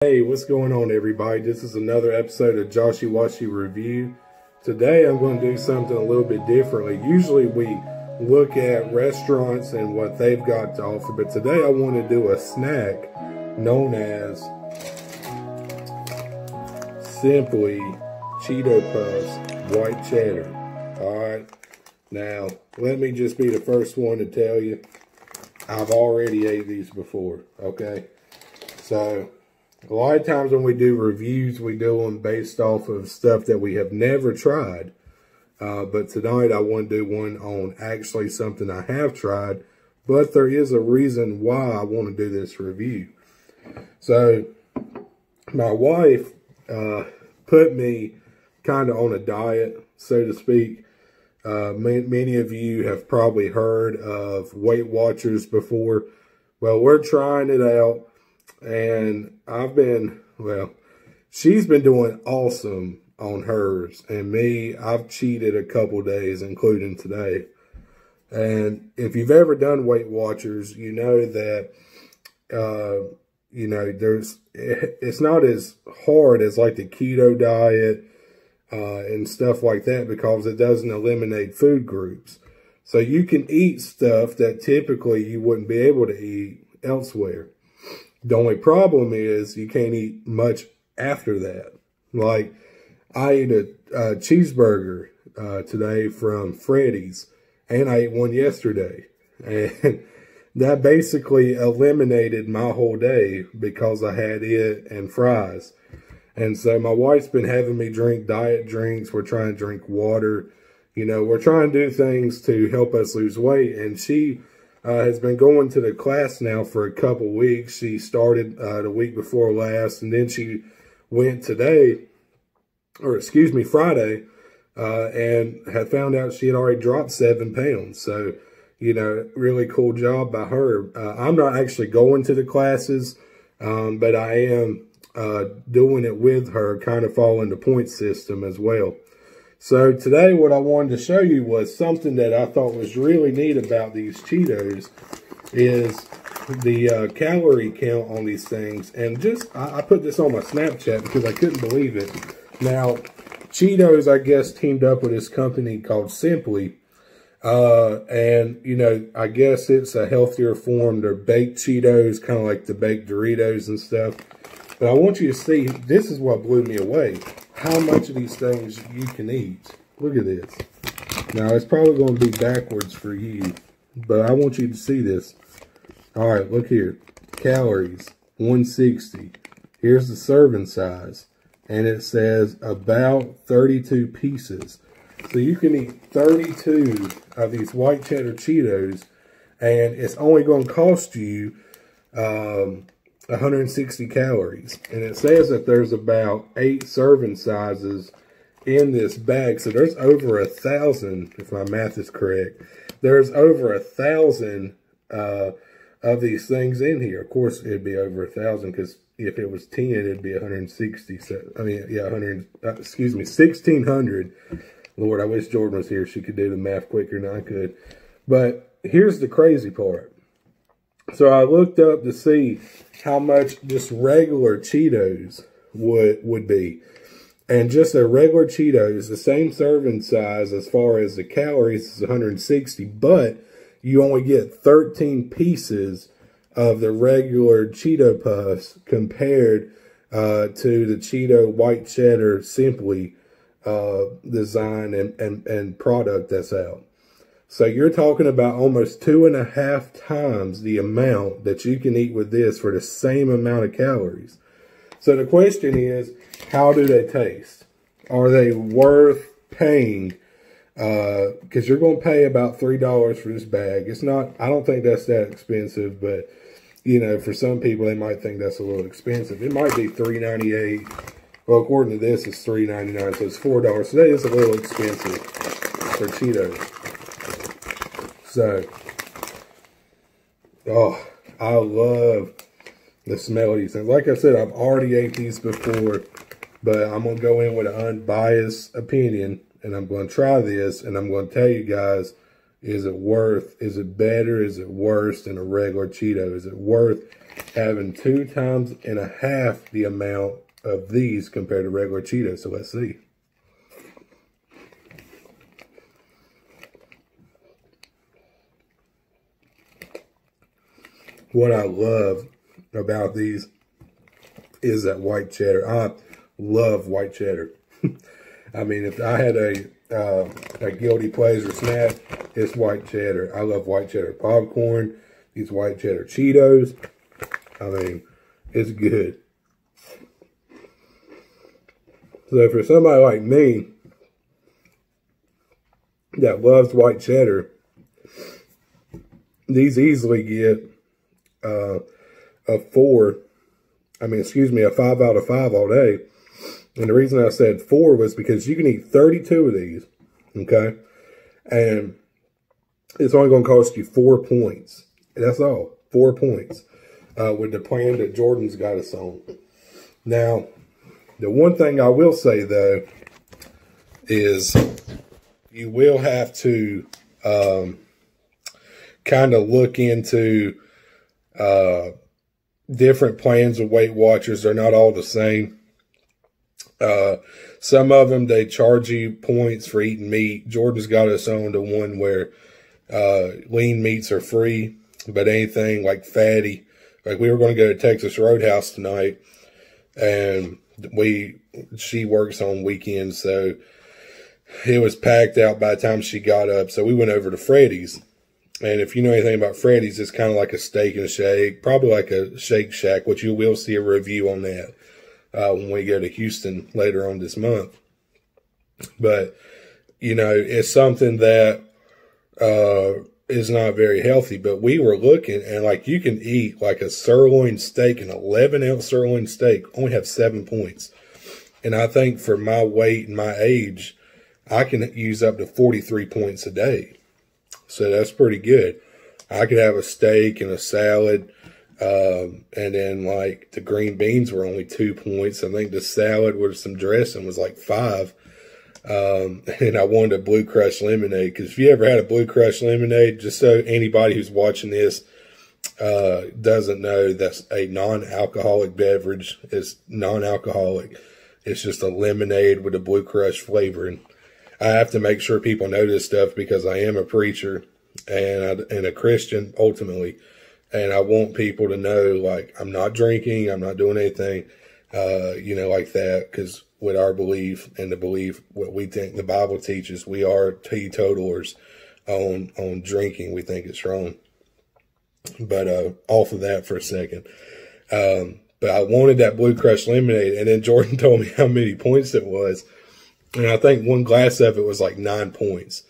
Hey, what's going on, everybody? This is another episode of Joshy Washy Review. Today I'm going to do something a little bit differently. Usually we look at restaurants and what they've got to offer, but today I want to do a snack known as simply Cheeto Puffs White Cheddar. Alright, now let me just be the first one to tell you, I've already ate these before, okay? So a lot of times when we do reviews, we do them based off of stuff that we have never tried. But tonight I want to do one on actually something I have tried. But there is a reason why I want to do this review. So my wife put me kind of on a diet, so to speak. Many of you have probably heard of Weight Watchers before. Well, we're trying it out. And she's been doing awesome on hers. And me, I've cheated a couple days, including today. And if you've ever done Weight Watchers, you know that, it's not as hard as like the keto diet and stuff like that, because it doesn't eliminate food groups. So you can eat stuff that typically you wouldn't be able to eat elsewhere. The only problem is you can't eat much after that. Like, I ate a cheeseburger today from Freddy's, and I ate one yesterday. And that basically eliminated my whole day because I had it and fries. And so my wife's been having me drink diet drinks. We're trying to drink water. You know, we're trying to do things to help us lose weight. And she has been going to the class now for a couple weeks. She started the week before last, and then she went Friday, and had found out she had already dropped 7 pounds. So, you know, really cool job by her. I'm not actually going to the classes, but I am doing it with her, kind of following the point system as well. So today what I wanted to show you was something that I thought was really neat about these Cheetos is the calorie count on these things. And I put this on my Snapchat because I couldn't believe it. Now, Cheetos, I guess, teamed up with this company called Simply. And, you know, I guess it's a healthier form. They're baked Cheetos, kind of like the baked Doritos and stuff. But I want you to see, this is what blew me away. How much of these things you can eat. Look at this. Now, it's probably going to be backwards for you, but I want you to see this. All right, look here. Calories, 160. Here's the serving size, and it says about 32 pieces. So you can eat 32 of these white cheddar Cheetos, and it's only going to cost you 160 calories. And it says that there's about 8 serving sizes in this bag. So there's over 1,000, if my math is correct. There's over 1,000 of these things in here. Of course, it'd be over 1,000 because if it was 10, it'd be 160. So, I mean, yeah, 1,600. Lord, I wish Jordan was here. She could do the math quicker than I could. But here's the crazy part. So I looked up to see how much just regular Cheetos would be. And just a regular Cheetos, the same serving size as far as the calories is 160, but you only get 13 pieces of the regular Cheeto Puffs compared to the Cheeto White Cheddar Simply design and product that's out. So you're talking about almost 2.5 times the amount that you can eat with this for the same amount of calories. So the question is, how do they taste? Are they worth paying? Because you're going to pay about $3 for this bag. It's not, I don't think that's that expensive, but you know, for some people they might think that's a little expensive. It might be $3.98. Well, according to this, it's $3.99, so it's $4. So that is a little expensive for Cheetos. So, oh, I love the smell of these things. Like I said, I've already ate these before, but I'm going to go in with an unbiased opinion, and I'm going to try this, and I'm going to tell you guys Is it better? Is it worse than a regular Cheeto? Is it worth having 2.5 times the amount of these compared to regular Cheetos? So let's see. What I love about these is that white cheddar. I love white cheddar. I mean, if I had a guilty pleasure snack, it's white cheddar. I love white cheddar popcorn. These white cheddar Cheetos. I mean, it's good. So for somebody like me that loves white cheddar, these easily get a 5 out of 5 all day. And the reason I said 4 was because you can eat 32 of these, okay? And it's only going to cost you 4 points. That's all, 4 points with the plan that Jordan's got us on. Now, the one thing I will say, though, is you will have to kind of look into different plans of Weight Watchers. They're not all the same. Some of them, they charge you points for eating meat. Jordan's got us on to one where lean meats are free, but anything like fatty, like we were going to go to Texas Roadhouse tonight, and she works on weekends, so it was packed out by the time she got up. So we went over to Freddy's. And if you know anything about Freddy's, it's kind of like a steak and shake, probably like a Shake Shack, which you will see a review on that when we go to Houston later on this month. But, you know, it's something that is not very healthy. But we were looking, and like you can eat like a sirloin steak, an 11-ounce sirloin steak, only have 7 points. And I think for my weight and my age, I can use up to 43 points a day. So that's pretty good. I could have a steak and a salad, and then like the green beans were only 2 points. I think the salad with some dressing was like 5. And I wanted a Blue Crush lemonade, because if you ever had a Blue Crush lemonade, just so anybody who's watching this doesn't know, that's a non-alcoholic beverage. It's non-alcoholic. It's just a lemonade with a Blue Crush flavor. And I have to make sure people know this stuff because I am a preacher and a Christian ultimately. And I want people to know, like, I'm not drinking, I'm not doing anything, you know, like that. Because with our belief and the belief, what we think the Bible teaches, we are teetotalers on drinking. We think it's wrong. But off of that for a second. But I wanted that Blue Crush lemonade. And then Jordan told me how many points it was. And I think one glass of it was like 9 points.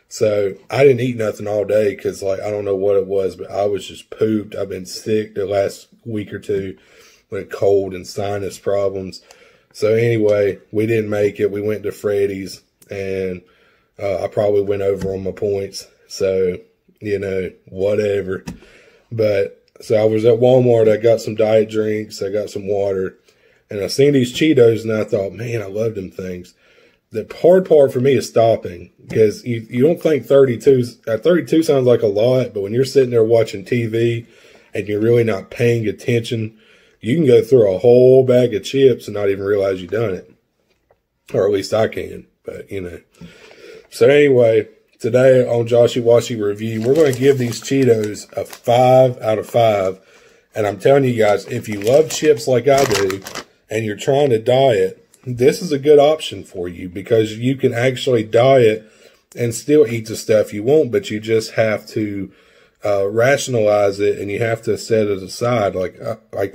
So I didn't eat nothing all day because, like, I don't know what it was, but I was just pooped. I've been sick the last week or two with a cold and sinus problems. So anyway, we didn't make it. We went to Freddy's, and I probably went over on my points. So, you know, whatever. But so I was at Walmart. I got some diet drinks. I got some water. And I seen these Cheetos, and I thought, man, I love them things. The hard part for me is stopping, because you don't think 32 sounds like a lot, but when you're sitting there watching TV and you're really not paying attention, you can go through a whole bag of chips and not even realize you've done it. Or at least I can, but you know. So anyway, today on Joshy Washy Review, we're going to give these Cheetos a 5 out of 5. And I'm telling you guys, if you love chips like I do and you're trying to diet, this is a good option for you, because you can actually diet and still eat the stuff you want, but you just have to rationalize it, and you have to set it aside. Like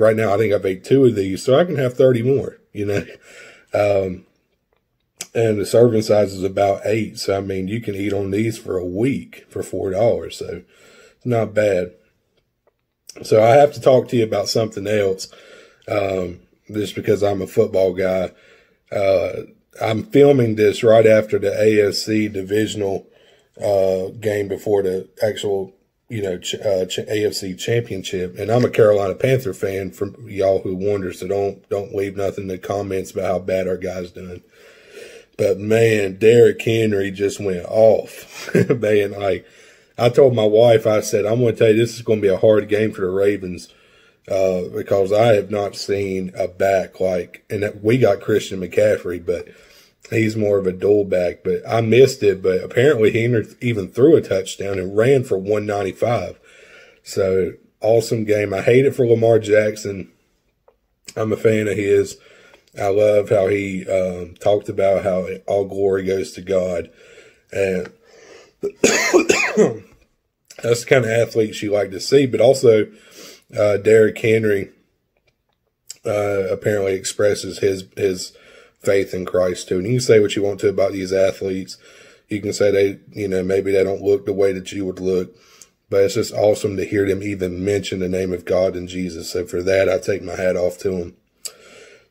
right now, I think I've ate 2 of these, so I can have 30 more, you know. And the serving size is about 8. So, I mean, you can eat on these for a week for $4. So it's not bad. So I have to talk to you about something else, just because I'm a football guy. I'm filming this right after the AFC divisional game before the actual, you know, AFC championship. And I'm a Carolina Panther fan, for y'all who wonder, so don't leave nothing in the comments about how bad our guy's done. But man, Derrick Henry just went off. Man, like, I told my wife, I said, I'm going to tell you, this is going to be a hard game for the Ravens because I have not seen a back like, and we got Christian McCaffrey, but he's more of a dual back. But I missed it, but apparently he even threw a touchdown and ran for 195. So, awesome game. I hate it for Lamar Jackson. I'm a fan of his. I love how he talked about how all glory goes to God. And that's the kind of athletes you like to see. But also, Derrick Henry apparently expresses his faith in Christ too. And you can say what you want to about these athletes. You can say they, maybe they don't look the way that you would look. But it's just awesome to hear them even mention the name of God and Jesus. So for that, I take my hat off to them.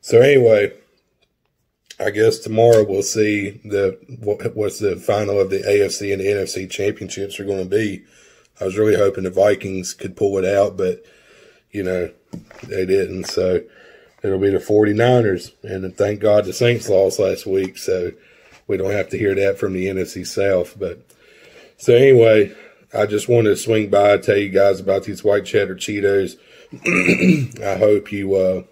So anyway, I guess tomorrow we'll see what's the final of the AFC and the NFC championships are going to be. I was really hoping the Vikings could pull it out, but, they didn't. So it'll be the 49ers. And thank God the Saints lost last week, so we don't have to hear that from the NFC South. But so anyway, I just wanted to swing by and tell you guys about these white cheddar Cheetos. I hope you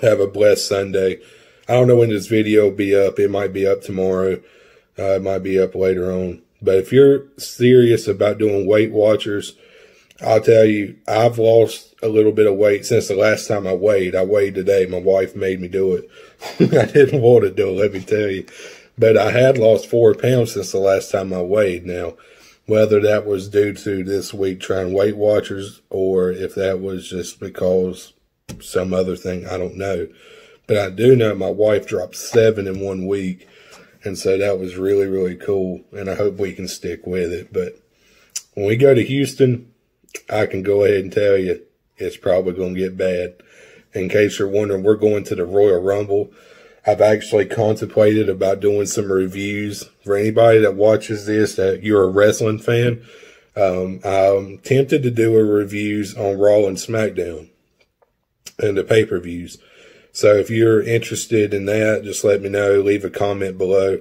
have a blessed Sunday. I don't know when this video will be up. It might be up tomorrow. It might be up later on. But if you're serious about doing Weight Watchers, I'll tell you, I've lost a little bit of weight since the last time I weighed. I weighed today. My wife made me do it. I didn't want to do it, let me tell you. But I had lost 4 pounds since the last time I weighed. Now, whether that was due to this week trying Weight Watchers or if that was just because some other thing, I don't know. But I do know my wife dropped 7 in 1 week. And so that was really, really cool. And I hope we can stick with it. But when we go to Houston, I can go ahead and tell you it's probably going to get bad. In case you're wondering, we're going to the Royal Rumble. I've actually contemplated about doing some reviews. For anybody that watches this, that you're a wrestling fan, I'm tempted to do a reviews on Raw and SmackDown and the pay-per-views. So if you're interested in that, just let me know. Leave a comment below.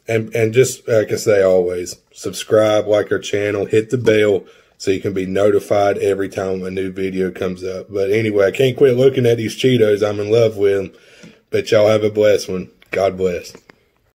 And just like I say always, subscribe, like our channel, hit the bell so you can be notified every time a new video comes up. But anyway, I can't quit looking at these Cheetos. I'm in love with them. But y'all have a blessed one. God bless.